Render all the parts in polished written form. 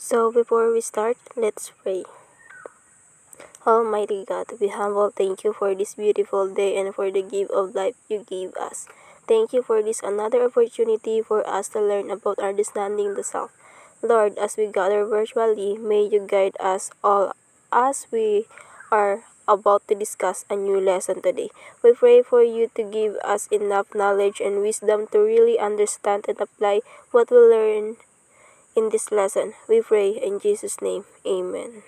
So before we start, let's pray. Almighty God, we humble thank you for this beautiful day and for the gift of life you gave us. Thank you for this another opportunity for us to learn about understanding the self. Lord, as we gather virtually, may you guide us all as we are about to discuss a new lesson today. We pray for you to give us enough knowledge and wisdom to really understand and apply what we learn in this lesson. We pray in Jesus' name. Amen.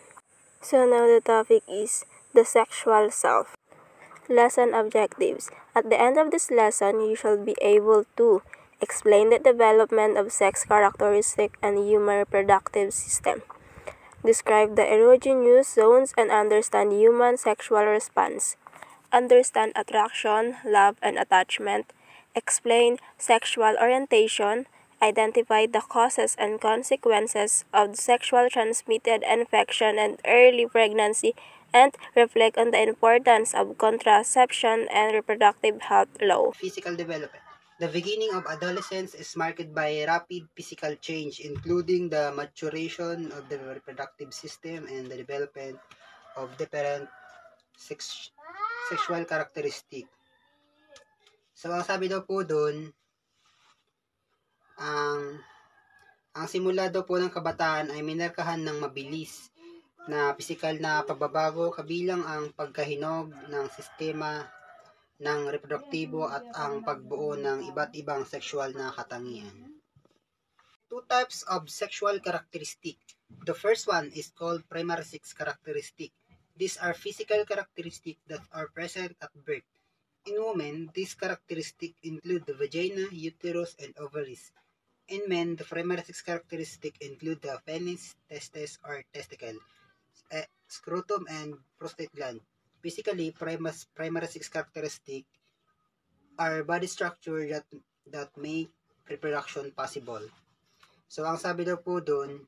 So now the topic is the sexual self. Lesson objectives. At the end of this lesson, you shall be able to explain the development of sex characteristic and human reproductive system. Describe the erogenous zones and understand human sexual response. Understand attraction, love, and attachment. Explain sexual orientation. Identify the causes and consequences of sexual transmitted infection and early pregnancy, and reflect on the importance of contraception and reproductive health law. Physical development. The beginning of adolescence is marked by rapid physical change, including the maturation of the reproductive system and the development of different sexual characteristic. So, ang sabi daw po doon, ang simula daw po ng kabataan ay minarkahan ng mabilis na pisikal na pagbabago kabilang ang pagkahinog ng sistema ng reproduktibo at ang pagbuo ng iba't ibang sexual na katangian. Two types of sexual characteristic. The first one is called primary sex characteristic. These are physical characteristics that are present at birth. In women, these characteristics include the vagina, uterus, and ovaries. In men, the primary sex characteristics include the penis, testes, or testicle, scrotum, and prostate gland. Basically, primary sex characteristics are body structure that make reproduction possible. So, ang sabi daw po doon,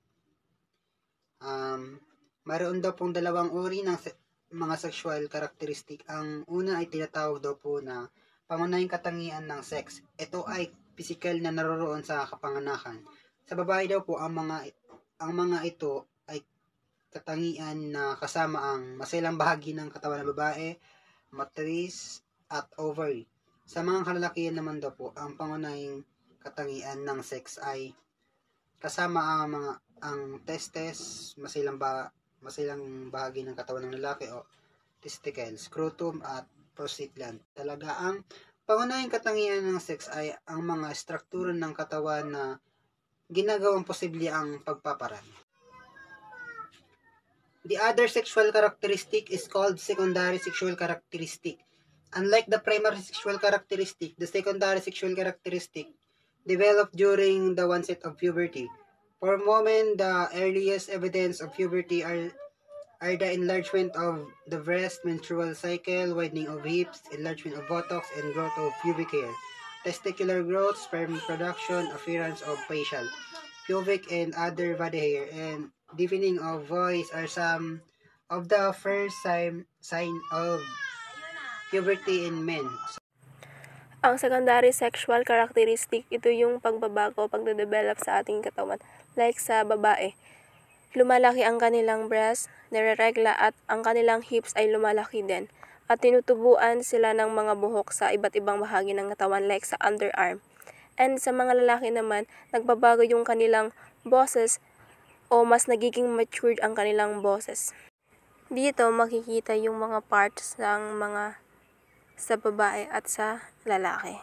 mayroon daw pong dalawang uri ng mga sexual characteristic. Ang una ay tinatawag daw po na pangunahing katangian ng sex. Ito ay physical na naroroon sa kapanganakan. Sa babae daw po, ang mga ito ay katangian na kasama ang masilang bahagi ng katawan ng babae, matriz, at ovary. Sa mga kalalakihan naman daw po, ang pangunahing katangian ng sex ay kasama ang testes, masilang bahagi ng katawan ng lalaki o testicle, scrotum at prostate gland. Talaga ang pangunahing katangian ng sex ay ang mga struktura ng katawan na ginagawang posible ang pagpaparami. The other sexual characteristic is called secondary sexual characteristic. Unlike the primary sexual characteristic, the secondary sexual characteristic develop during the onset of puberty. For women, the earliest evidence of puberty are the enlargement of the breast, menstrual cycle, widening of hips, enlargement of buttocks, and growth of pubic hair, testicular growth, sperm production, appearance of facial, pubic, and other body hair, and deepening of voice are some of the first sign of puberty in men. Ang secondary sexual characteristic, ito yung pagbabago, pagde-develop sa ating katawan. Like sa babae, lumalaki ang kanilang breast, nireregla at ang kanilang hips ay lumalaki din. At tinutubuan sila ng mga buhok sa iba't ibang bahagi ng katawan like sa underarm. And sa mga lalaki naman, nagbabago yung kanilang boses o mas nagiging matured ang kanilang boses. Dito makikita yung mga parts ng mga sa babae at sa lalaki.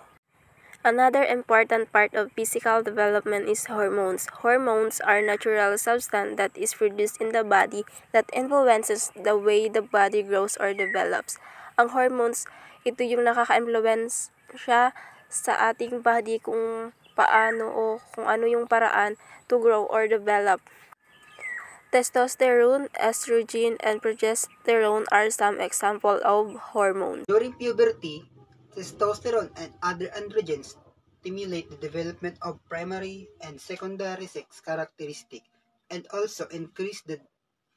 Another important part of physical development is hormones. Hormones are natural substance that is produced in the body that influences the way the body grows or develops. Ang hormones, ito yung nakaka-influence siya sa ating body kung paano o kung ano yung paraan to grow or develop. Testosterone, estrogen, and progesterone are some examples of hormones. During puberty, testosterone and other androgens stimulate the development of primary and secondary sex characteristics and also increase the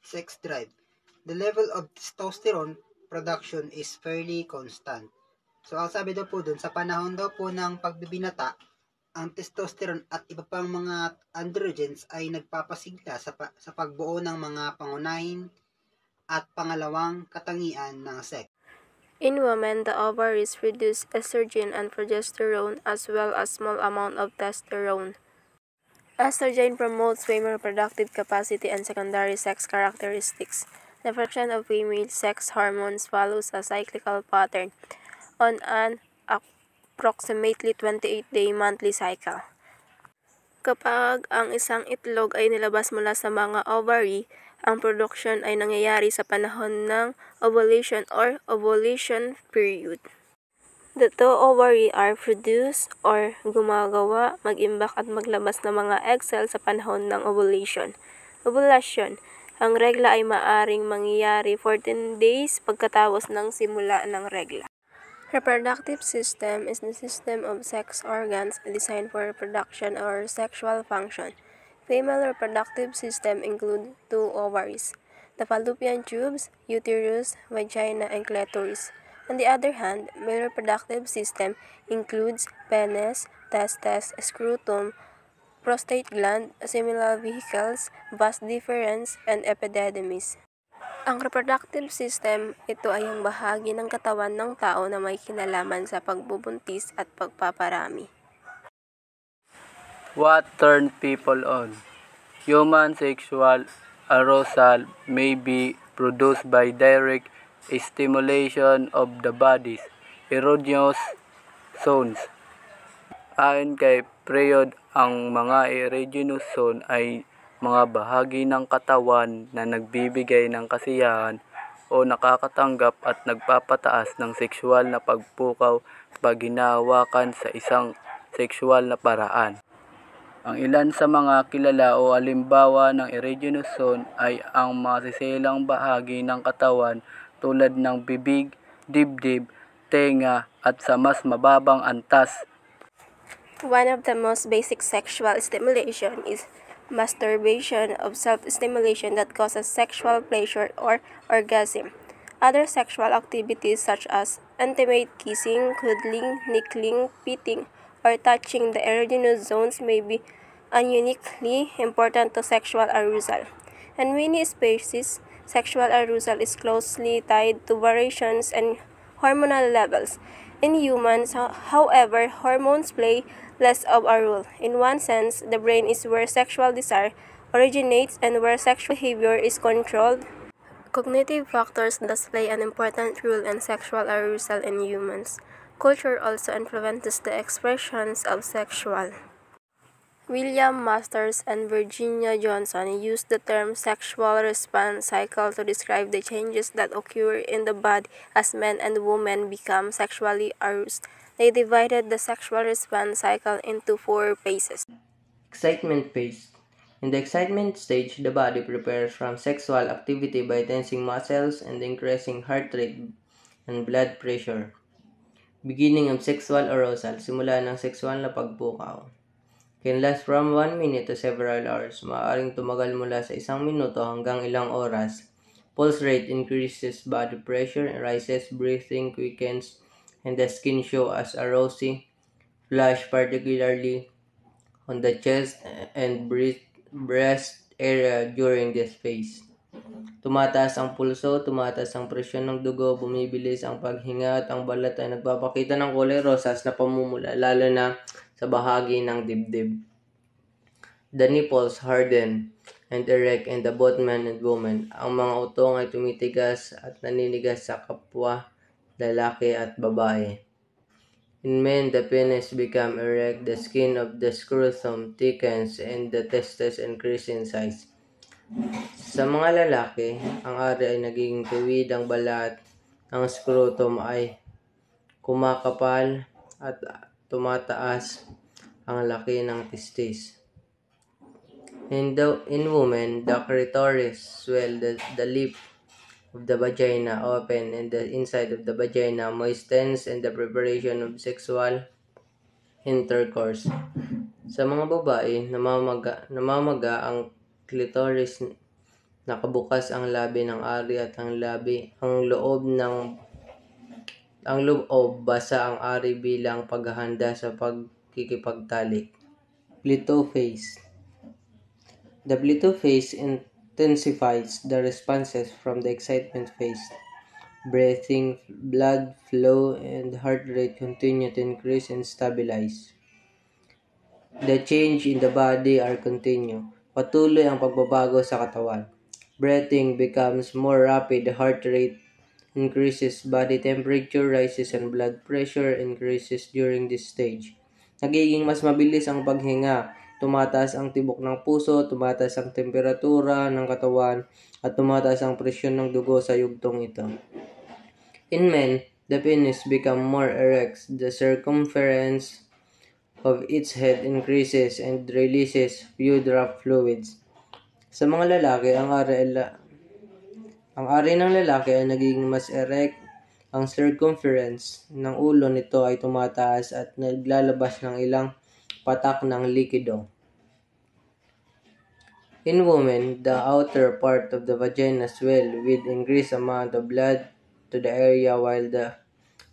sex drive. The level of testosterone production is fairly constant. So, ang sabi daw po dun, sa panahon daw po ng pagbibinata, ang testosterone at iba pang mga androgens ay nagpapasigla sa pagbuo ng mga pangunahin at pangalawang katangian ng sex. In women, the ovaries produce estrogen and progesterone as well as small amount of testosterone. Estrogen promotes female reproductive capacity and secondary sex characteristics. The production of female sex hormones follows a cyclical pattern on an approximately 28-day monthly cycle. Kapag ang isang itlog ay nilabas mula sa mga ovary, ang production ay nangyayari sa panahon ng ovulation or ovulation period. The two ovary are produced or gumagawa, mag-imbak at maglabas ng mga egg cells sa panahon ng ovulation. Ovulation. Ang regla ay maaring mangyayari 14 days pagkatapos ng simula ng regla. Reproductive system is the system of sex organs designed for reproduction or sexual function. Female reproductive system include two ovaries, the fallopian tubes, uterus, vagina, and clitoris. On the other hand, male reproductive system includes penis, testes, scrotum, prostate gland, seminal vesicles, vas deferens, and epididymis. Ang reproductive system, ito ay ang bahagi ng katawan ng tao na may kinalaman sa pagbubuntis at pagpaparami. What turns people on? Human sexual arousal may be produced by direct stimulation of the body's erogenous zones. Ayon kay Freud, ang mga erogenous zone ay mga bahagi ng katawan na nagbibigay ng kasiyahan o nakakatanggap at nagpapataas ng sexual na pagpukaw pag hinahawakan sa isang sexual na paraan. Ang ilan sa mga kilala o halimbawa ng erogenous zone ay ang masisilang bahagi ng katawan tulad ng bibig, dibdib, tenga at sa mas mababang antas. One of the most basic sexual stimulation is masturbation, of self-stimulation that causes sexual pleasure or orgasm. Other sexual activities such as intimate kissing, cuddling, nickling, petting, or touching the erogenous zones may be uniquely important to sexual arousal. In many species, sexual arousal is closely tied to variations in hormonal levels. In humans, however, hormones play less of a role. In one sense, the brain is where sexual desire originates and where sexual behavior is controlled. Cognitive factors thus play an important role in sexual arousal in humans. Culture also influences the expressions of sexual. William Masters and Virginia Johnson used the term sexual response cycle to describe the changes that occur in the body as men and women become sexually aroused. They divided the sexual response cycle into 4 phases. Excitement phase. In the excitement stage, the body prepares from sexual activity by tensing muscles and increasing heart rate and blood pressure. Beginning of sexual arousal, simula ng sexual na pagpukaw. Can last from 1 minute to several hours. Maaaring tumagal mula sa 1 minuto hanggang ilang oras. Pulse rate increases, body pressure rises, breathing quickens, and the skin show as a rosy flush, particularly on the chest and breast area during this phase. Tumataas ang pulso, tumataas ang presyon ng dugo, bumibilis ang paghinga at ang balat ay nagpapakita ng kulay rosas na pamumula, lalo na sa bahagi ng dibdib. The nipples harden and erect in the both men and women. Ang mga utong ay tumitigas at naninigas sa kapwa, lalaki at babae. In men, the penis become erect, the skin of the scrotum thickens, and the testes increase in size. Sa mga lalaki, ang ari ay nagiging tuwid, ang balat ng scrotum ay kumakapal at tumataas ang laki ng testis. In women, the clitoris swell, the lip of the vagina open, and the inside of the vagina moistens in the preparation of sexual intercourse. Sa mga babae, namamaga ang clitoris, nakabukas ang labi ng ari at ang loob basa ang ari bilang paghahanda sa pakikipagtalik. Plateau phase. The plateau phase intensifies the responses from the excitement phase. Breathing, blood flow, and heart rate continue to increase and stabilize. The change in the body are continue. Patuloy ang pagbabago sa katawan. Breathing becomes more rapid, heart rate increases, body temperature rises, and blood pressure increases during this stage. Nagiging mas mabilis ang paghinga, tumataas ang tibok ng puso, tumataas ang temperatura ng katawan, at tumataas ang presyon ng dugo sa yugtong ito. In men, the penis become more erect, the circumference of its head increases and releases few drop fluids. Sa mga lalaki, ang ari ng lalaki ay nagiging mas erect, ang circumference ng ulo nito ay tumataas at naglalabas ng ilang patak ng likido. In women, the outer part of the vagina swell with increased amount of blood to the area while the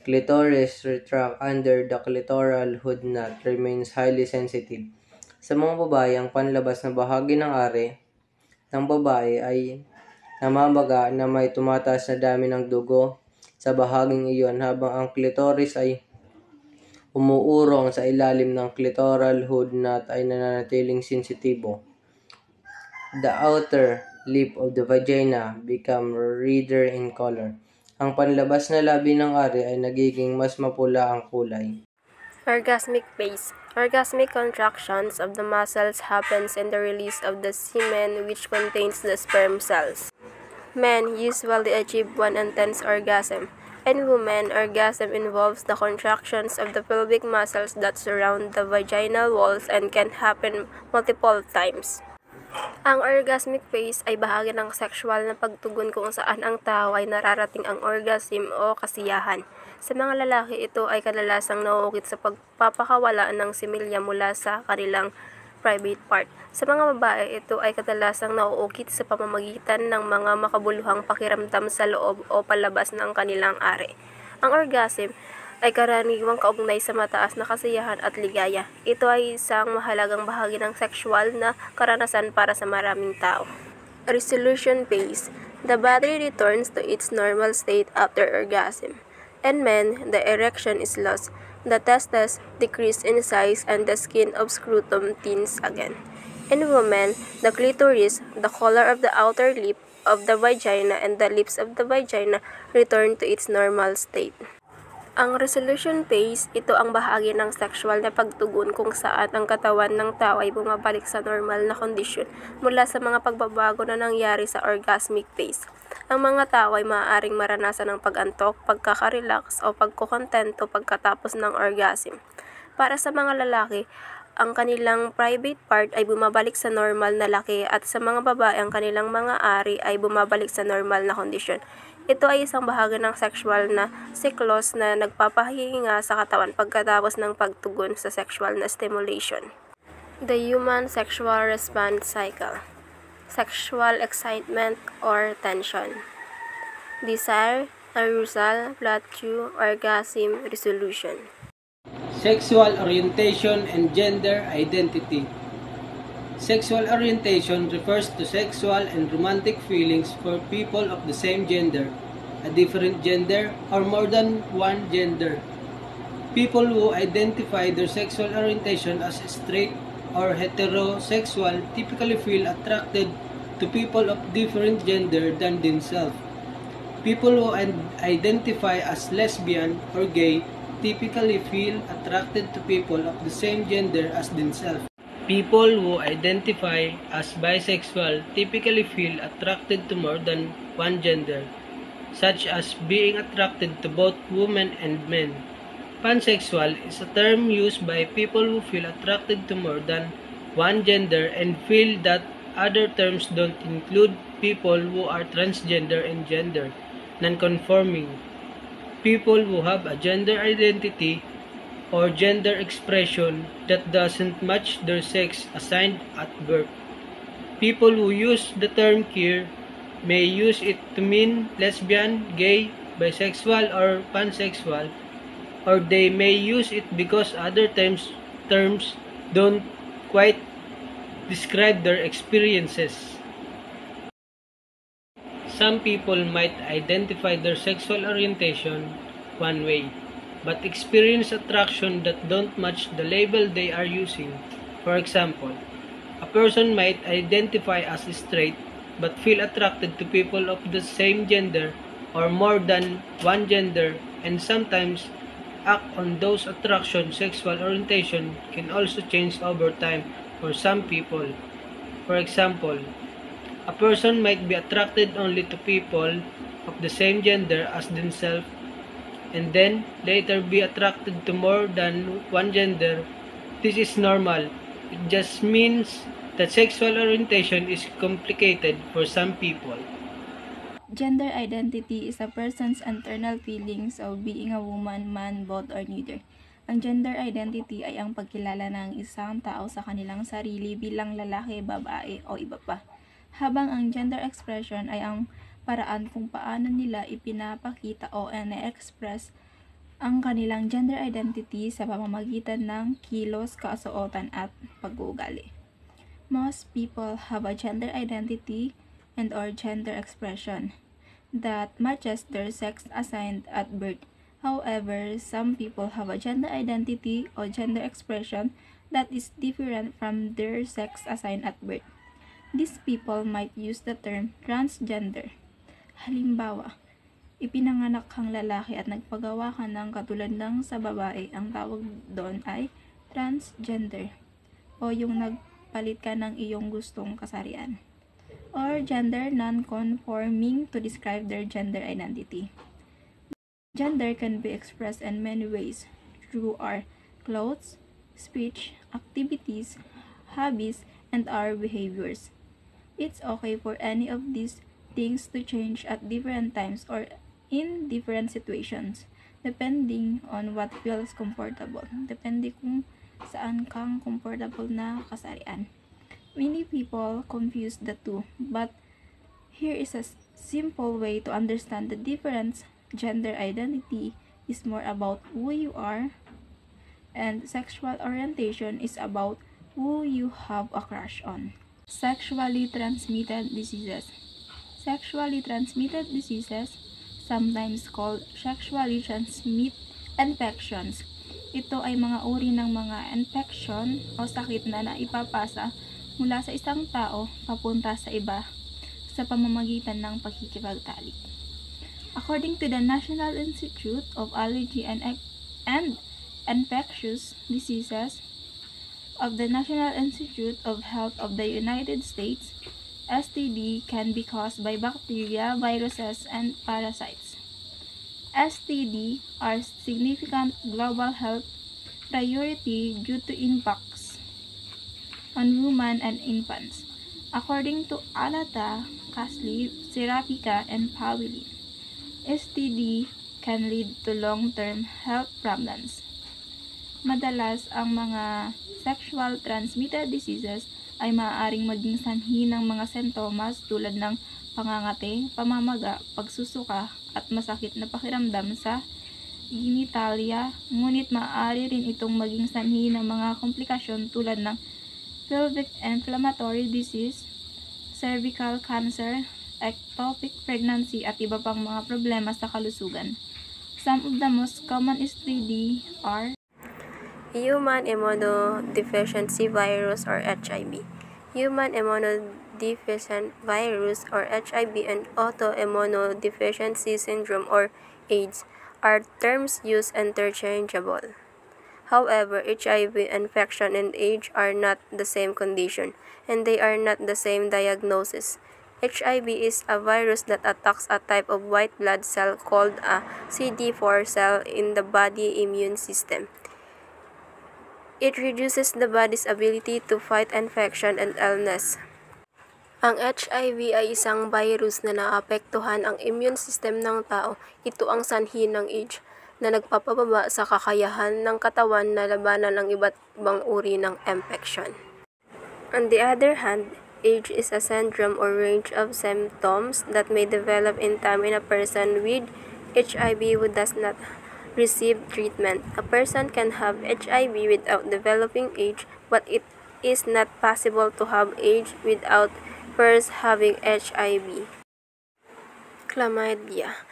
clitoris retract under the clitoral hood knot remains highly sensitive. Sa mga babae, ang panlabas na bahagi ng ari ng babae ay namabaga na may tumataas na dami ng dugo sa bahaging iyon habang ang clitoris ay umuurong sa ilalim ng clitoral hood knot ay nananatiling sensitibo. The outer lip of the vagina become redder in color. Ang panlabas na labi ng ari ay nagiging mas mapula ang kulay. Orgasmic phase. Orgasmic contractions of the muscles happens in the release of the semen which contains the sperm cells. Men usually achieve one intense orgasm. In women, orgasm involves the contractions of the pelvic muscles that surround the vaginal walls and can happen multiple times. Ang orgasmic phase ay bahagi ng sexual na pagtugon kung saan ang tao ay nararating ang orgasm o kasiyahan. Sa mga lalaki, ito ay kadalasang nauukit sa pagpapakawala ng similya mula sa kanilang private part. Sa mga babae, ito ay kadalasang nauukit sa pamamagitan ng mga makabuluhang pakiramdam sa loob o palabas ng kanilang ari. Ang orgasm ay karaniwang kaugnay sa mataas na kasiyahan at ligaya. Ito ay isang mahalagang bahagi ng sexual na karanasan para sa maraming tao. Resolution phase. The body returns to its normal state after orgasm. In men, the erection is lost. The testes decrease in size and the skin of scrotum thins again. In women, the clitoris, the color of the outer lip of the vagina, and the lips of the vagina return to its normal state. Ang resolution phase, ito ang bahagi ng sexual na pagtugon kung saan ang katawan ng tao ay bumabalik sa normal na kondisyon mula sa mga pagbabago na nangyari sa orgasmic phase. Ang mga tao ay maaaring maranasan ng pag-antok, pagkaka-relax o pagkukontento pagkatapos ng orgasm. Para sa mga lalaki, ang kanilang private part ay bumabalik sa normal na laki at sa mga babae ang kanilang mga ari ay bumabalik sa normal na kondisyon. Ito ay isang bahagi ng sexual na siklos na nagpapahinga sa katawan pagkatapos ng pagtugon sa sexual na stimulation. The human sexual response cycle. Sexual excitement or tension. Desire, arousal, plateau, orgasm, resolution. Sexual orientation and gender identity. Sexual orientation refers to sexual and romantic feelings for people of the same gender, a different gender, or more than one gender. People who identify their sexual orientation as straight or heterosexual typically feel attracted to people of different gender than themselves. People who identify as lesbian or gay typically feel attracted to people of the same gender as themselves. People who identify as bisexual typically feel attracted to more than one gender, such as being attracted to both women and men. Pansexual is a term used by people who feel attracted to more than one gender and feel that other terms don't include people who are transgender and gender nonconforming, people who have a gender identity or gender expression that doesn't match their sex assigned at birth. People who use the term queer may use it to mean lesbian, gay, bisexual, or pansexual, or they may use it because other terms terms don't quite describe their experiences. Some people might identify their sexual orientation one way, but experience attraction that don't match the label they are using. For example, a person might identify as straight but feel attracted to people of the same gender or more than one gender, and sometimes act on those attraction. Sexual orientation can also change over time for some people. For example, a person might be attracted only to people of the same gender as themselves and then later be attracted to more than one gender. This is normal. It just means that sexual orientation is complicated for some people. Gender identity is a person's internal feelings of being a woman, man, both, or neither. Ang gender identity ay ang pagkilala ng isang tao sa kanilang sarili bilang lalaki, babae, o iba pa. Habang ang gender expression ay ang paraan kung paano nila ipinapakita o ine-express ang kanilang gender identity sa pamamagitan ng kilos, kasuotan, at pag-uugali. Most people have a gender identity and or gender expression that matches their sex assigned at birth. However, some people have a gender identity or gender expression that is different from their sex assigned at birth. These people might use the term transgender. Halimbawa, ipinanganak kang lalaki at nagpagawa ka ng katulad ng sa babae, ang tawag doon ay transgender o yung nagpalit ka ng iyong gustong kasarian, or gender non-conforming to describe their gender identity. Gender can be expressed in many ways through our clothes, speech, activities, hobbies, and our behaviors. It's okay for any of these things to change at different times or in different situations, depending on what feels comfortable. Depende kung saan kang comfortable na kasarian. Many people confuse the two, but here is a simple way to understand the difference. Gender identity is more about who you are, and sexual orientation is about who you have a crush on. Sexually transmitted diseases. Sexually transmitted diseases, sometimes called sexually transmitted infections. Ito ay mga uri ng mga infection o sakit na naipapasa mula sa isang tao papunta sa iba sa pamamagitan ng pakikipagtalik. According to the National Institute of Allergy and Infectious Diseases of the National Institute of Health of the United States, STD can be caused by bacteria, viruses, and parasites. STD are significant global health priority due to impacts on women and infants, according to Alata, Kasley, Serapica, and Pawilin. STD can lead to long-term health problems. Madalas, ang mga sexual transmitted diseases ay maaaring maging sanhi ng mga sintomas tulad ng pangangati, pamamaga, pagsusuka, at masakit na pakiramdam sa genitalia, ngunit maaari rin itong maging sanhi ng mga komplikasyon tulad ng pelvic inflammatory disease, cervical cancer, ectopic pregnancy, at iba pang mga problema sa kalusugan. Some of the most common STD are Human immunodeficiency virus or HIV. Human immunodeficient virus or HIV and autoimmunodeficiency syndrome or AIDS are terms used interchangeable. However, HIV infection and AIDS are not the same condition, and they are not the same diagnosis. HIV is a virus that attacks a type of white blood cell called a CD4 cell in the body immune system. It reduces the body's ability to fight infection and illness. Ang HIV ay isang virus na naapektuhan ang immune system ng tao. Ito ang sanhi ng AIDS na nagpapababa sa kakayahan ng katawan na labanan ang iba't ibang uri ng infection. On the other hand, AIDS is a syndrome or range of symptoms that may develop in time in a person with HIV who does not receive treatment. A person can have HIV without developing AIDS, but it is not possible to have AIDS without first having HIV. Chlamydia.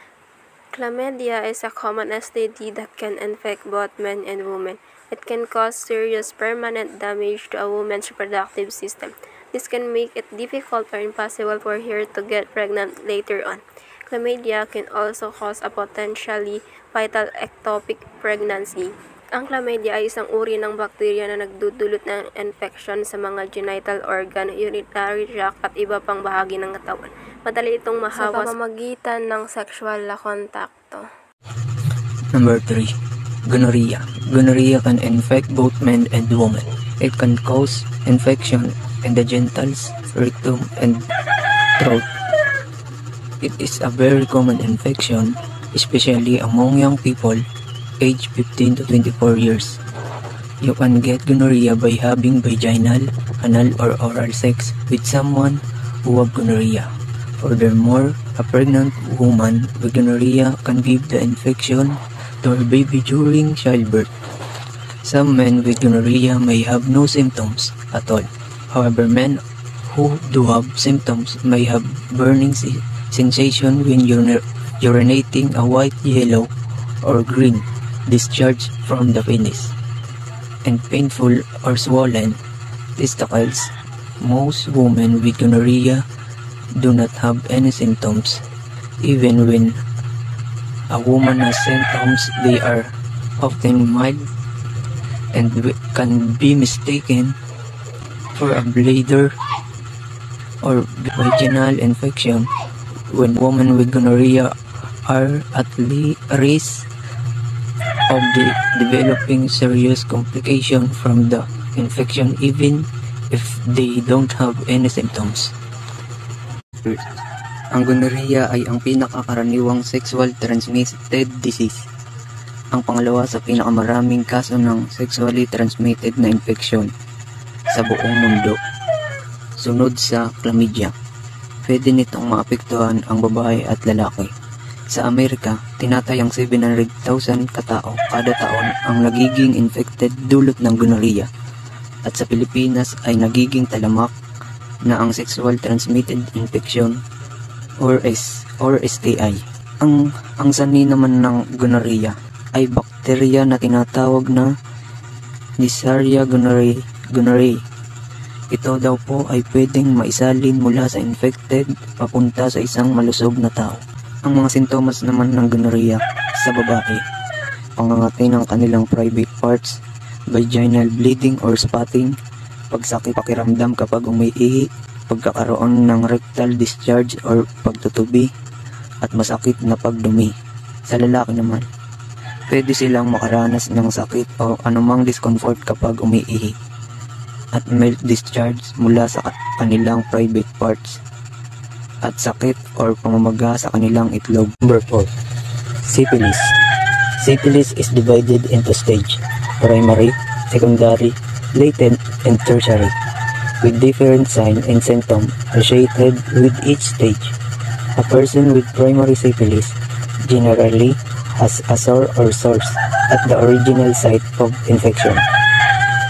Chlamydia is a common STD that can infect both men and women. It can cause serious permanent damage to a woman's reproductive system. This can make it difficult or impossible for her to get pregnant later on. Chlamydia can also cause a potentially fatal ectopic pregnancy. Ang chlamydia ay isang uri ng bakterya na nagdudulot ng infection sa mga genital organ, urinary tract at iba pang bahagi ng katawan. Madali itong mahawa sa pamamagitan ng sexual na kontakto. Number 3. Gonorrhea. Gonorrhea can infect both men and women. It can cause infection in the genitals, rectum, and throat. It is a very common infection, especially among young people aged 15 to 24 years. You can get gonorrhea by having vaginal, anal, or oral sex with someone who have gonorrhea. Furthermore, a pregnant woman with gonorrhea can give the infection to her baby during childbirth. Some men with gonorrhea may have no symptoms at all. However, men who do have symptoms may have burning sensation when urinating, a white, yellow, or green discharge from the penis, and painful or swollen testicles. Most women with gonorrhea do not have any symptoms. Even when a woman has symptoms, they are often mild and can be mistaken for a bladder or vaginal infection. When women with gonorrhea are at risk of developing serious complication from the infection even if they don't have any symptoms. Ang gonorrhea ay ang pinakakaraniwang sexual transmitted disease. Ang pangalawa sa pinakamaraming kaso ng sexually transmitted na infeksyon sa buong mundo, sunod sa chlamydia. Pwede nitong maapektuhan ang babae at lalaki. Sa Amerika, tinatayang 700,000 katao kada taon ang nagiging infected dulot ng gonorrhea. At sa Pilipinas ay nagiging talamak na ang sexual transmitted infection or STI. Ang sanhi naman ng gonorrhea ay bakterya na tinatawag na Neisseria gonorrhoeae. Ito daw po ay pwedeng maisalin mula sa infected papunta sa isang malusog na tao. Ang mga sintomas naman ng gonorrhea sa babae: pangangati ng kanilang private parts, vaginal bleeding or spotting, pagsakit pakiramdam kapag umiihi, pagkakaroon ng rectal discharge or pagtutubi, at masakit na pagdumi. Sa lalaki naman, pwede silang makaranas ng sakit o anumang discomfort kapag umiihi, at milk discharge mula sa kanilang private parts, at sakit or pamamaga sa kanilang itlog. Number 4. Syphilis. Syphilis is divided into stage: primary, secondary, latent, and tertiary, with different signs and symptoms associated with each stage. A person with primary syphilis generally has a sore or sores at the original site of infection.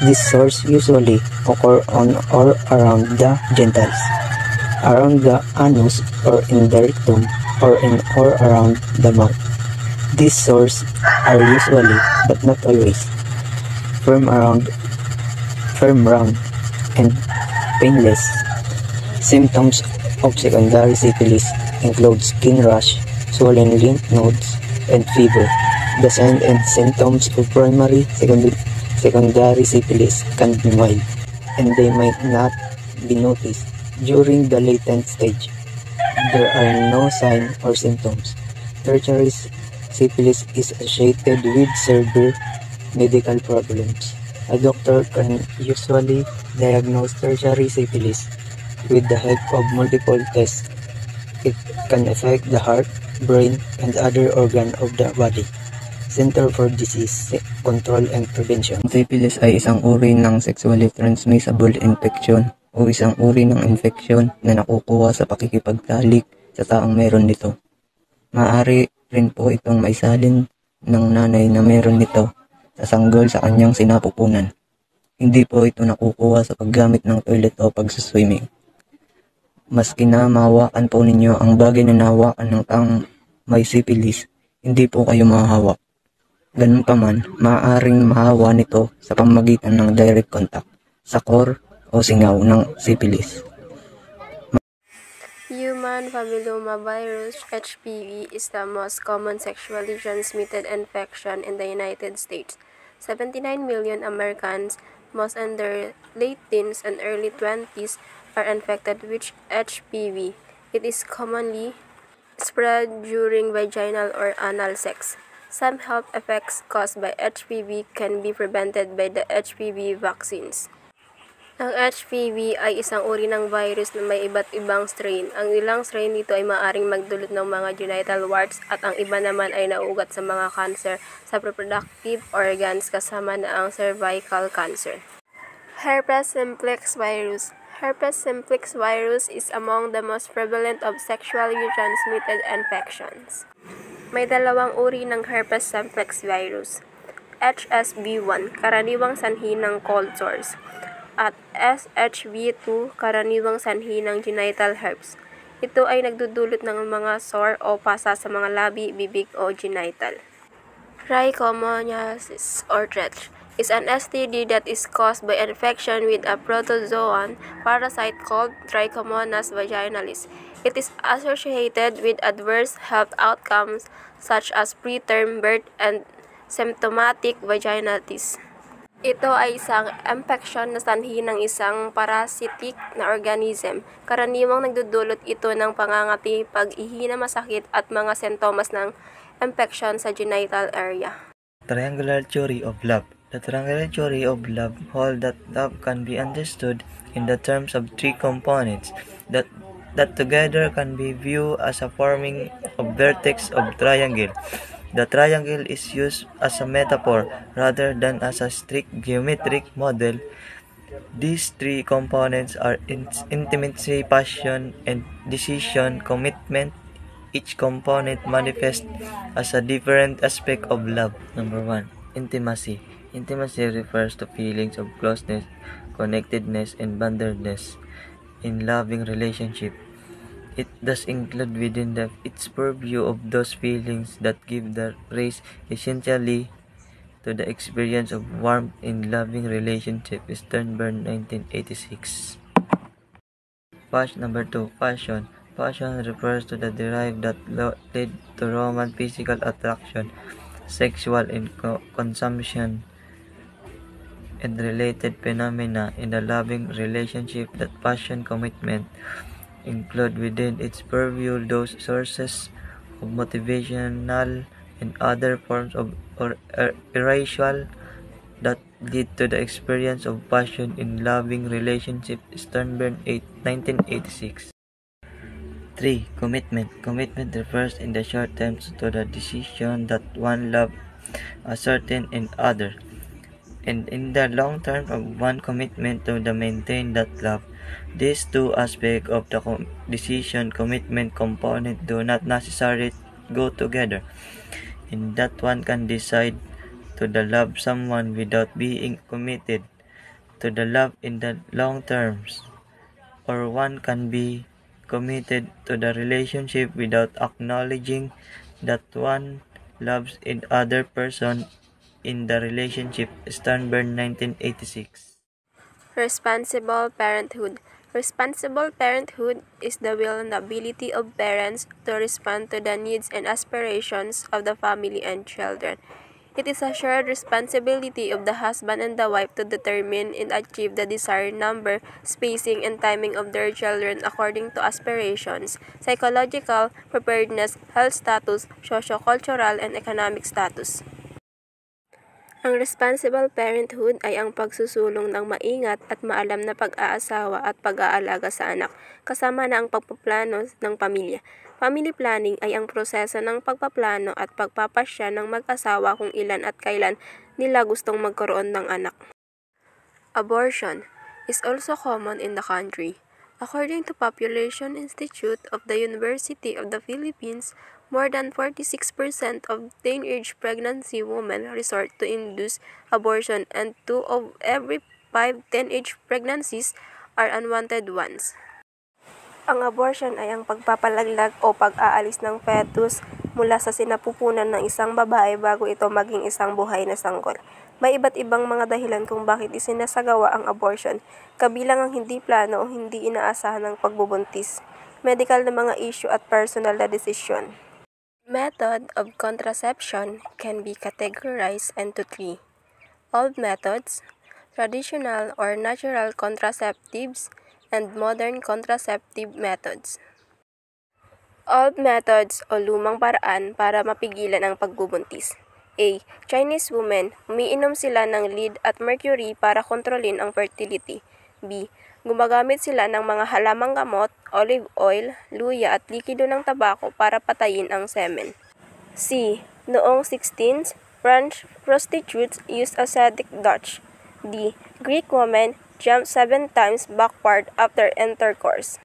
These sores usually occur on or around the genitals, around the anus or in the rectum, or in or around the mouth. These sores are usually, but not always, firm, round, and painless. Symptoms of secondary syphilis include skin rash, swollen lymph nodes, and fever. The signs and symptoms of primary, secondary syphilis can be mild, and they might not be noticed during the latent stage. There are no signs or symptoms. Tertiary syphilis is associated with severe medical problems. A doctor can usually diagnose tertiary syphilis with the help of multiple tests. It can affect the heart, brain, and other organs of the body. Center for Disease Control and Prevention. Ang syphilis ay isang uri ng sexually transmissible infection o isang uri ng infeksyon na nakukuha sa pakikipagtalik sa taong meron nito. Maaari rin po itong maisalin ng nanay na meron nito sa sanggol sa kanyang sinapupunan. Hindi po ito nakukuha sa paggamit ng toilet o pagsaswimming. Maski na mahawakan po ninyo ang bagay na nahawakan ng taong may syphilis, hindi po kayo mahahawak. Ganun pa man, maaaring mahawa nito sa pamamagitan ng direct contact, sakor o singaw ng syphilis. Human papillomavirus (HPV) is the most common sexually transmitted infection in the United States. 79 million Americans, most in their late teens and early 20s, are infected with HPV. It is commonly spread during vaginal or anal sex. Some health effects caused by HPV can be prevented by the HPV vaccines. Ang HPV ay isang uri ng virus na may iba't ibang strain. Ang ilang strain nito ay maaaring magdulot ng mga genital warts at ang iba naman ay nauugat sa mga cancer sa reproductive organs kasama na ang cervical cancer. Herpes simplex virus. Herpes simplex virus is among the most prevalent of sexually transmitted infections. May dalawang uri ng herpes simplex virus. HSV1, karaniwang sanhi ng cold sores, at SHV2, karaniwang sanhi ng genital herpes. Ito ay nagdudulot ng mga sore o pasa sa mga labi, bibig o genital. Trichomoniasis or TRECH is an STD that is caused by infection with a protozoan parasite called Trichomonas vaginalis. It is associated with adverse health outcomes such as preterm birth and symptomatic vaginitis. Ito ay isang infection na sanhi ng isang parasitic na organism. Karaniwang nagdudulot ito ng pangangati, pag-ihi na masakit at mga sintomas ng infection sa genital area. Triangular theory of love. The triangular theory of love holds that love can be understood in the terms of three components that together can be viewed as a forming of vertex of triangle. The triangle is used as a metaphor rather than as a strict geometric model. These three components are intimacy, passion, and decision, commitment. Each component manifests as a different aspect of love. Number 1. Intimacy. Intimacy refers to feelings of closeness, connectedness, and bondedness in loving relationship. It does include within its purview of those feelings that give the rise essentially to the experience of warmth in loving relationship. Sternberg, 1986. Number 2. Passion. Passion refers to the drive that lead to romantic physical attraction, sexual consumption, and related phenomena in a loving relationship. That passion commitment include within its purview those sources of motivational and other forms of irrational that lead to the experience of passion in loving relationship. Sternberg, 1986. 3. Commitment. Commitment refers in the short term to the decision that one loves a certain and other, and in the long term of one commitment to maintain that love. These two aspects of the decision commitment component do not necessarily go together, in that one can decide to love someone without being committed to the love in the long terms, or one can be committed to the relationship without acknowledging that one loves in other person in the relationship. Sternberg, 1986. Responsible parenthood. Responsible parenthood is the will and ability of parents to respond to the needs and aspirations of the family and children. It is a shared responsibility of the husband and the wife to determine and achieve the desired number, spacing, and timing of their children according to aspirations, psychological preparedness, health status, socio-cultural, and economic status. Ang responsible parenthood ay ang pagsusulong ng maingat at maalam na pag-aasawa at pag-aalaga sa anak, kasama na ang pagpaplano ng pamilya. Family planning ay ang proseso ng pagpaplano at pagpapasya ng mag-asawa kung ilan at kailan nila gustong magkaroon ng anak. Abortion is also common in the country. According to Population Institute of the University of the Philippines, more than 46% of teenage pregnancy women resort to induced abortion, and 2 of every 5 teenage pregnancies are unwanted ones. Ang abortion ay ang pagpapalaglag o pag-aalis ng fetus mula sa sinapupunan ng isang babae bago ito maging isang buhay na sanggol. May iba't ibang mga dahilan kung bakit isinasagawa ang abortion, kabilang ang hindi plano o hindi inaasahan ng pagbubuntis, medical na mga issue at personal na desisyon. Method of contraception can be categorized into 3. Old methods, traditional or natural contraceptives, and modern contraceptive methods. Old methods o lumang paraan para mapigilan ang pagbubuntis. A. Chinese women, umiinom sila ng lead at mercury para kontrolin ang fertility. B. Gumagamit sila ng mga halamang gamot, olive oil, luya at likido ng tabako para patayin ang semen. C. Noong 16th, French prostitutes used ascetic douche. D. Greek women jump 7 times backward after intercourse.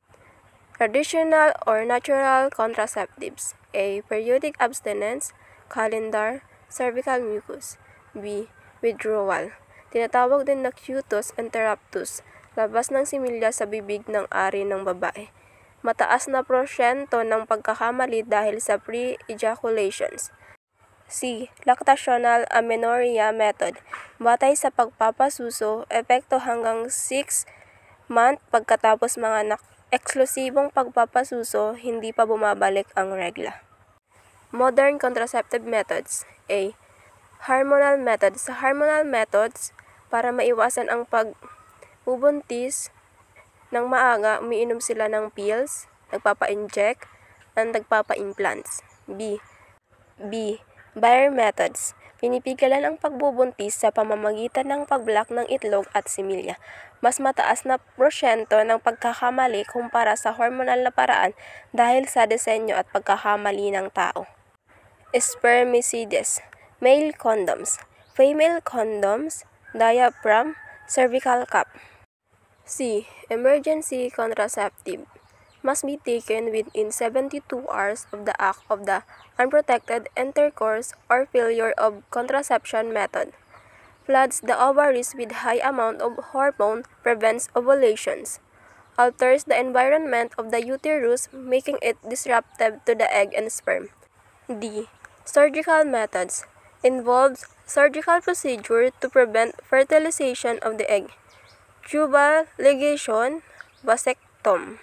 Traditional or natural contraceptives. A. Periodic abstinence, calendar, cervical mucus. B. Withdrawal. Tinatawag din na cutus interruptus, labas ng similya sa bibig ng ari ng babae. Mataas na prosyento ng pagkakamali dahil sa pre-ejaculations. C. Lactational amenorrhea method. Batay sa pagpapasuso, epekto hanggang 6 month pagkatapos mga anak. Eksklusibong pagpapasuso, hindi pa bumabalik ang regla. Modern contraceptive methods. A. Hormonal methods. Sa hormonal methods, para maiwasan ang pagbubuntis ng maaga, umiinom sila ng pills, nagpapa-inject, at nagpapa-implants. B. Bayer methods. Pinipigilan ang pagbubuntis sa pamamagitan ng pagblock ng itlog at similya. Mas mataas na prosyento ng pagkakamali kumpara sa hormonal na paraan dahil sa disenyo at pagkakamali ng tao. Spermicides. Male condoms. Female condoms, diaphragm, cervical cap. C. Emergency contraceptive. Must be taken within 72 hours of the act of the unprotected intercourse or failure of contraception method. Floods the ovaries with high amount of hormone, prevents ovulations. Alters the environment of the uterus, making it disruptive to the egg and sperm. D. Surgical methods. Involves surgical procedure to prevent fertilization of the egg. Tubal ligation, vasectomy.